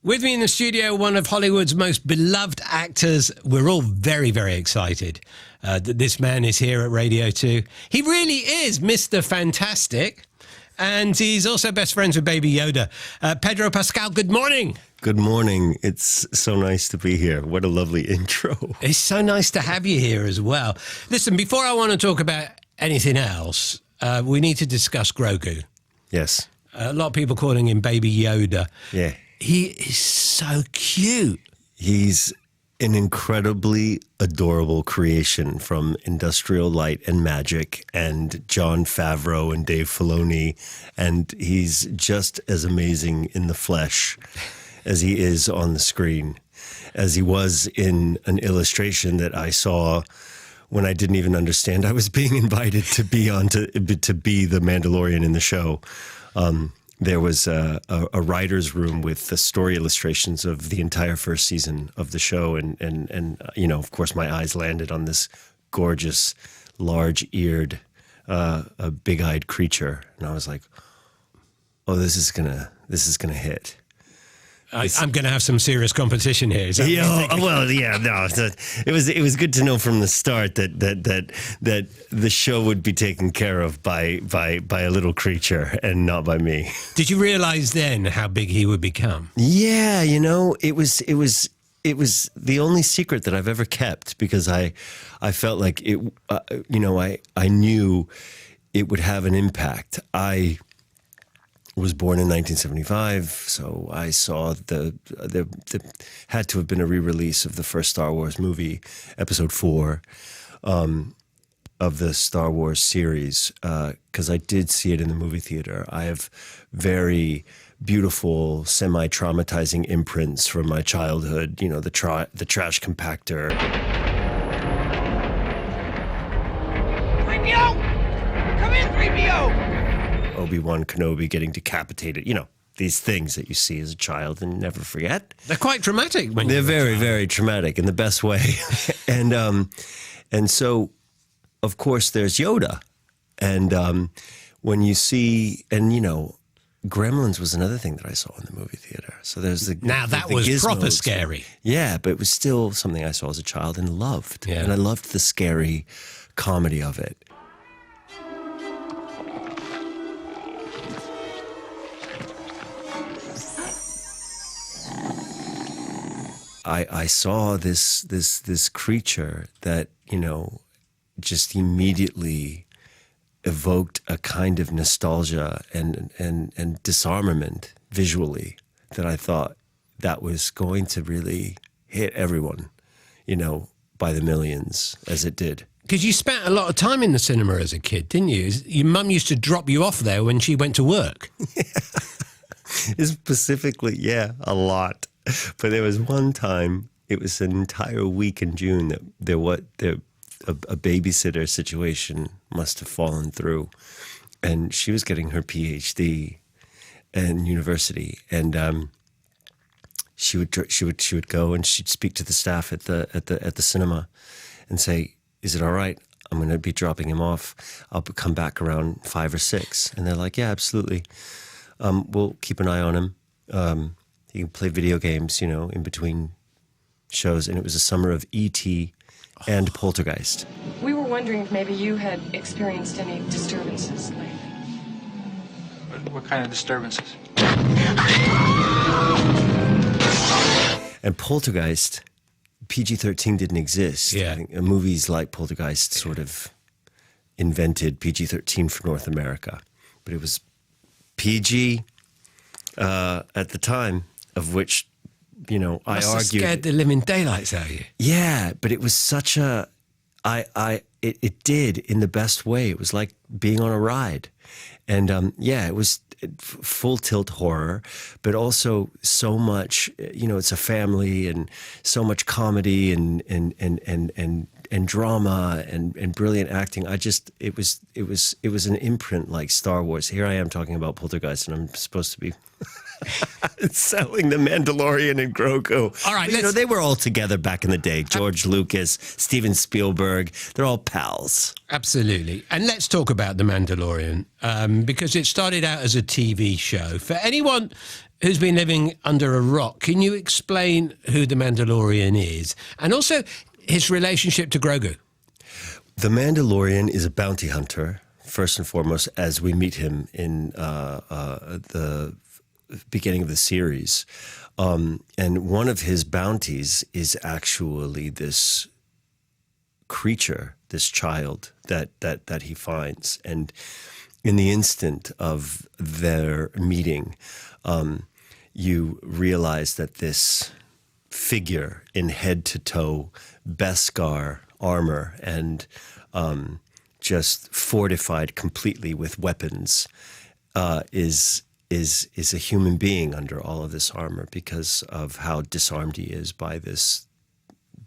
With me in the studio, one of Hollywood's most beloved actors. We're all very, very excited that this man is here at Radio 2. He really is Mr. Fantastic. And he's also best friends with Baby Yoda. Pedro Pascal, good morning. Good morning. It's so nice to be here. What a lovely intro. It's so nice to have you here as well. Listen, before I want to talk about anything else, we need to discuss Grogu. Yes. A lot of people calling him Baby Yoda. Yeah. He is so cute. He's an incredibly adorable creation from Industrial Light and Magic and Jon Favreau and Dave Filoni. And he's just as amazing in the flesh as he is on the screen, as he was in an illustration that I saw when I didn't even understand I was being invited to be to be the Mandalorian in the show. There was a writer's room with the story illustrations of the entire first season of the show. And you know, of course, my eyes landed on this gorgeous, large-eared, big-eyed creature. And I was like, oh, this is gonna hit. I'm going to have some serious competition here. Is that it was good to know from the start that the show would be taken care of by a little creature and not by me. Did you realize then how big he would become? Yeah, you know, it was the only secret that I've ever kept because I felt like it. I knew it would have an impact. I was born in 1975, so I saw there had to have been a re-release of the first Star Wars movie, Episode 4, of the Star Wars series, because I did see it in the movie theater. I have very beautiful, semi-traumatizing imprints from my childhood. You know, the trash compactor. 3PO! Come in, 3PO! Obi-Wan Kenobi getting decapitated, you know, these things that you see as a child and never forget. They're quite traumatic. They're very, very traumatic in the best way. and so, of course, there's Yoda. And when you see, and you know, Gremlins was another thing that I saw in the movie theater. So there's the that the was gizmos. proper scary. Yeah, but it was still something I saw as a child and loved. Yeah. And I loved the scary comedy of it. I saw this creature that, you know, just immediately evoked a kind of nostalgia and disarmament visually that I thought that was going to really hit everyone, you know, by the millions as it did. Because you spent a lot of time in the cinema as a kid, didn't you? Your mum used to drop you off there when she went to work. Specifically, yeah, a lot. But there was one time, it was an entire week in June that a babysitter situation must have fallen through, and she was getting her PhD in university, and she would go and she'd speak to the staff at the cinema, and say, "Is it all right? I'm going to be dropping him off. I'll come back around 5 or 6." And they're like, "Yeah, absolutely. We'll keep an eye on him. You can play video games, you know, in between shows." And it was a summer of E.T. and Poltergeist. We were wondering if maybe you had experienced any disturbances lately. What kind of disturbances? And Poltergeist, PG-13 didn't exist. Yeah. I think movies like Poltergeist sort of invented PG-13 for North America. But it was PG at the time, of which, you know, I argued. Scared the living daylights out of you. Yeah, but it was such a, it did in the best way. It was like being on a ride. And yeah, it was full tilt horror, but also so much, you know, it's a family and so much comedy and drama and brilliant acting. It was an imprint like Star Wars. Here I am talking about Poltergeist, and I'm supposed to be selling the Mandalorian and Grogu. All right, you know, they were all together back in the day. George Lucas, Steven Spielberg, they're all pals. Absolutely. And let's talk about The Mandalorian, because it started out as a TV show. For anyone who's been living under a rock, can you explain who the Mandalorian is and also his relationship to Grogu? The Mandalorian is a bounty hunter, first and foremost, as we meet him in the beginning of the series. And one of his bounties is actually this creature, this child that he finds. And in the instant of their meeting, you realize that this figure in head-to-toe Beskar armor and just fortified completely with weapons is a human being under all of this armor because of how disarmed he is by this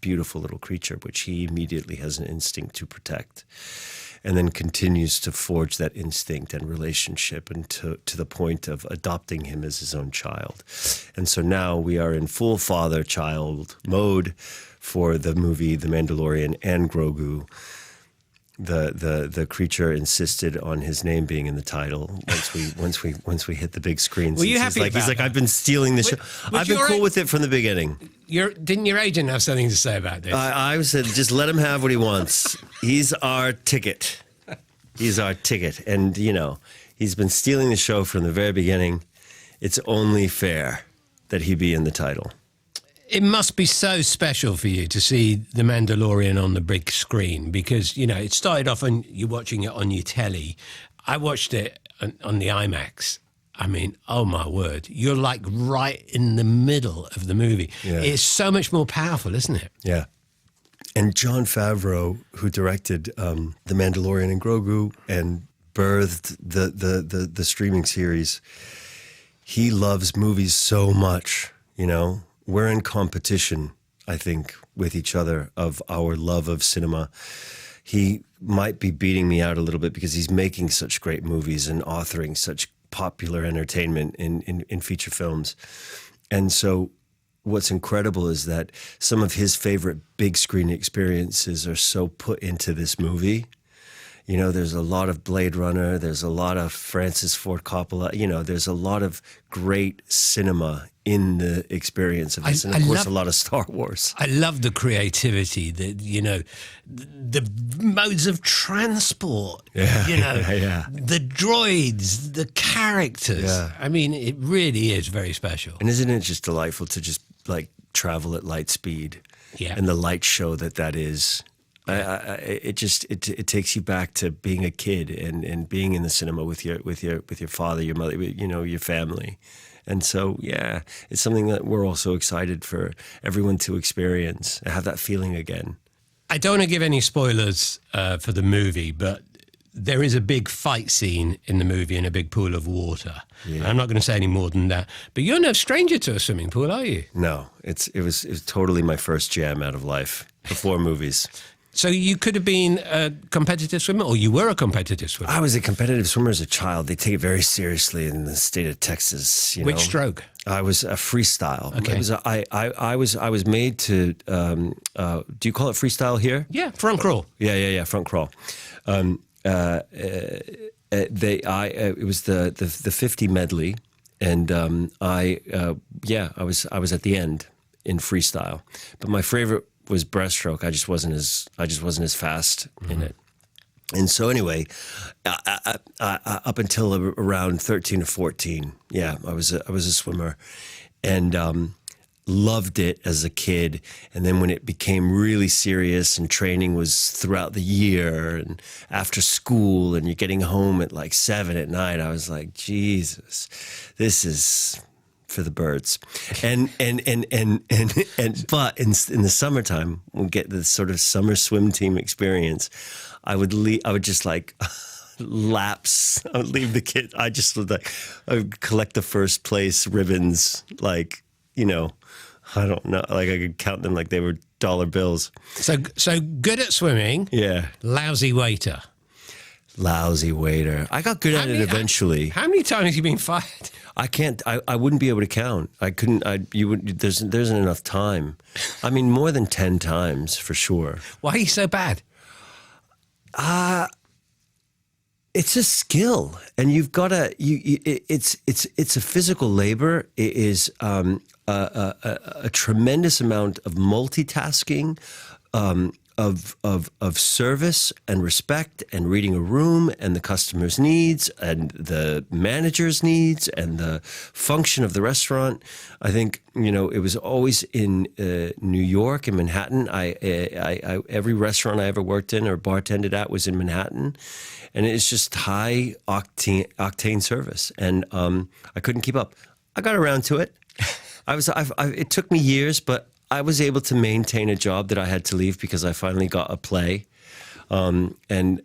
beautiful little creature, which he immediately has an instinct to protect, and then continues to forge that instinct and relationship and to the point of adopting him as his own child. And so now we are in full father-child mode for the movie The Mandalorian and Grogu. The creature insisted on his name being in the title once we hit the big screen. Were you happy about he's like, that? I've been stealing the show. I've been cool with it from the beginning. Didn't your agent have something to say about this? I said, just let him have what he wants. He's our ticket. He's our ticket. And, he's been stealing the show from the very beginning. It's only fair that he be in the title. It must be so special for you to see The Mandalorian on the big screen because, it started off and you're watching it on your telly. I watched it on the IMAX. I mean, oh my word, you're like right in the middle of the movie. Yeah. It's so much more powerful, isn't it? Yeah. And Jon Favreau, who directed The Mandalorian and Grogu and birthed the streaming series, he loves movies so much, We're in competition, I think, with each other of our love of cinema. He might be beating me out a little bit because he's making such great movies and authoring such popular entertainment in feature films. And so what's incredible is that some of his favorite big screen experiences are so put into this movie. There's a lot of Blade Runner, there's a lot of Francis Ford Coppola, there's a lot of great cinema in the experience of this. And of course, a lot of Star Wars. I love the creativity, the modes of transport, the droids, the characters. Yeah. I mean, it really is very special. And isn't it just delightful to just travel at light speed? Yeah. And the light show that is. It takes you back to being a kid and being in the cinema with your father, your mother, your family. And so, yeah, it's something that we're all so excited for everyone to experience and have that feeling again. I don't want to give any spoilers for the movie, but there is a big fight scene in the movie in a big pool of water. Yeah. I'm not going to say any more than that. But you're no stranger to a swimming pool, are you? No, it was totally my first jam out of life before movies. So you could have been a competitive swimmer, or you were a competitive swimmer? I was a competitive swimmer as a child. They take it very seriously in the state of Texas. Which stroke? I was a freestyle. Okay. I was made to. Do you call it freestyle here? Yeah, front crawl. Yeah, front crawl. It was the 50 medley, and I was at the end in freestyle. But my favorite was breaststroke. I just wasn't as fast in it. And so anyway, up until around 13 or 14, I was a swimmer, and loved it as a kid. And then when it became really serious and training was throughout the year and after school, and you're getting home at 7 at night, I was like, Jesus, this is for the birds. But in the summertime, we'll get this sort of summer swim team experience. I would just laps. I would leave the kid. I would collect the first place ribbons, I don't know, I could count them like they were dollar bills. So good at swimming. Yeah. Lousy waiter. I got good at it eventually. How many times have you been fired? I can't. I wouldn't be able to count. I couldn't. There isn't enough time. I mean, more than 10 times for sure. Why are you so bad? It's a skill, and you've got to. It's a physical labor. It is a tremendous amount of multitasking, of service and respect, and reading a room and the customer's needs and the manager's needs and the function of the restaurant. I think it was always in New York and Manhattan. I every restaurant I ever worked in or bartended at was in Manhattan, and it's just high octane service, and I couldn't keep up. I got around to it. It took me years, but I was able to maintain a job that I had to leave because I finally got a play, and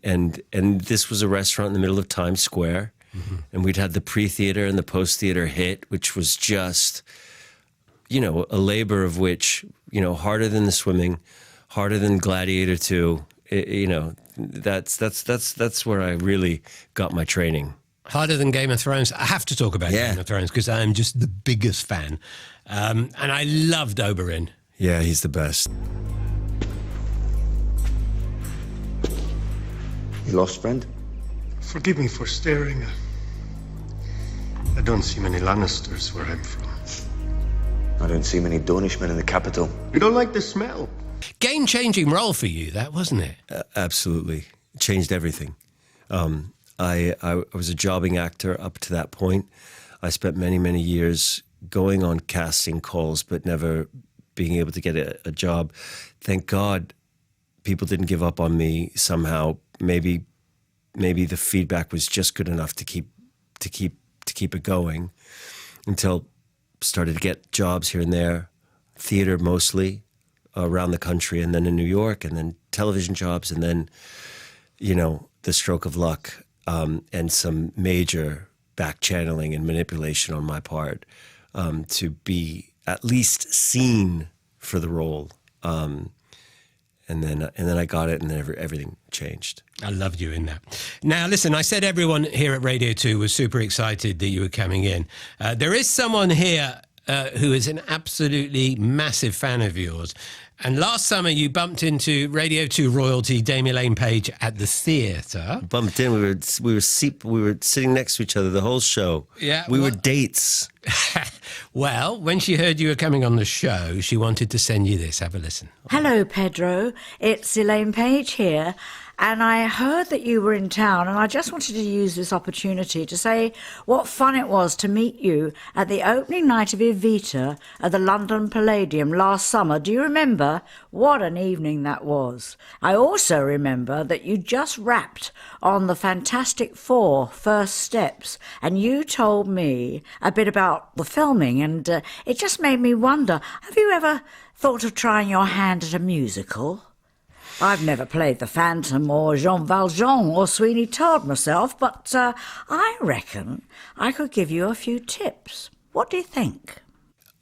this was a restaurant in the middle of Times Square, and we'd had the pre-theater and the post-theater hit, which was just, a labor of which, harder than the swimming, harder than Gladiator 2. That's where I really got my training. Harder than Game of Thrones. I have to talk about Game of Thrones because I am just the biggest fan. And I loved Oberyn. Yeah, he's the best. You lost, friend? Forgive me for staring. I don't see many Lannisters where I'm from. I don't see many Dornishmen in the capital. You don't like the smell? Game-changing role for you, that, wasn't it? Absolutely. It changed everything. I was a jobbing actor up to that point. I spent many, many years going on casting calls, but never being able to get a job. Thank God people didn't give up on me somehow. Maybe the feedback was just good enough to keep it going until started to get jobs here and there, theater mostly around the country, and then in New York, and then television jobs, and then, the stroke of luck and some major back channeling and manipulation on my part to be at least seen for the role. And then I got it, and then everything changed. I loved you in that. Now, listen, I said everyone here at Radio 2 was super excited that you were coming in. There is someone here who is an absolutely massive fan of yours. And last summer, you bumped into Radio 2 royalty Dame Elaine Page at the theatre. Bumped in. We were sitting next to each other the whole show. Yeah, we were dates. Well, when she heard you were coming on the show, she wanted to send you this. Have a listen. Hello, Pedro. It's Elaine Page here. And I heard that you were in town, and I just wanted to use this opportunity to say what fun it was to meet you at the opening night of Evita at the London Palladium last summer. Do you remember? What an evening that was. I also remember that you just rapped on the Fantastic Four First Steps, and you told me a bit about the filming, and it just made me wonder, have you ever thought of trying your hand at a musical? I've never played the Phantom or Jean Valjean or Sweeney Todd myself, but I reckon I could give you a few tips. What do you think?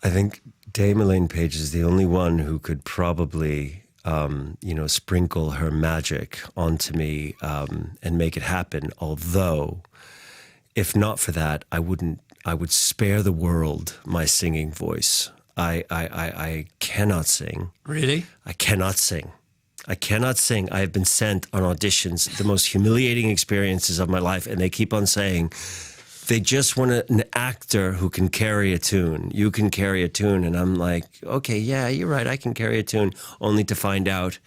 I think Dame Elaine Page is the only one who could probably, sprinkle her magic onto me and make it happen. Although, if not for that, I would spare the world my singing voice. I cannot sing. Really? I cannot sing. I cannot sing. I have been sent on auditions, the most humiliating experiences of my life, and they keep on saying they just want an actor who can carry a tune. You can carry a tune. And I'm like, okay, yeah, you're right, I can carry a tune, only to find out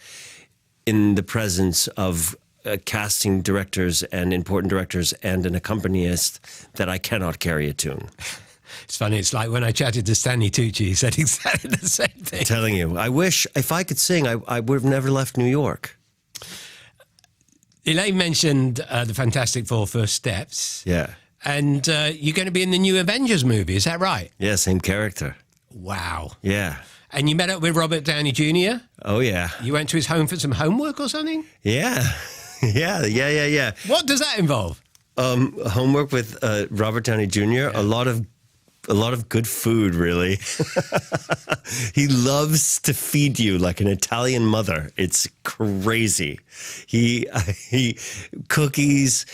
in the presence of casting directors and important directors and an accompanist that I cannot carry a tune. It's funny, it's like when I chatted to Stanley Tucci, he said exactly the same thing. I'm telling you, I wish, if I could sing, I would have never left New York. Elaine mentioned the Fantastic Four First Steps. Yeah. And you're going to be in the new Avengers movie, is that right? Yeah, same character. Wow. Yeah. And you met up with Robert Downey Jr.? Oh, yeah. You went to his home for some homework or something? Yeah. Yeah. What does that involve? Homework with Robert Downey Jr., yeah. A lot of good food, really. He loves to feed you like an Italian mother. It's crazy. He cookies,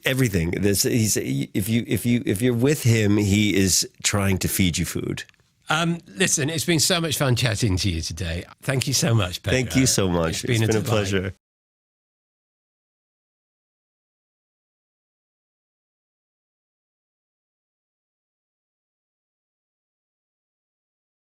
everything. If you're with him, he is trying to feed you food. Listen, it's been so much fun chatting to you today. Thank you so much, Pedro. Thank you so much. It's been a pleasure.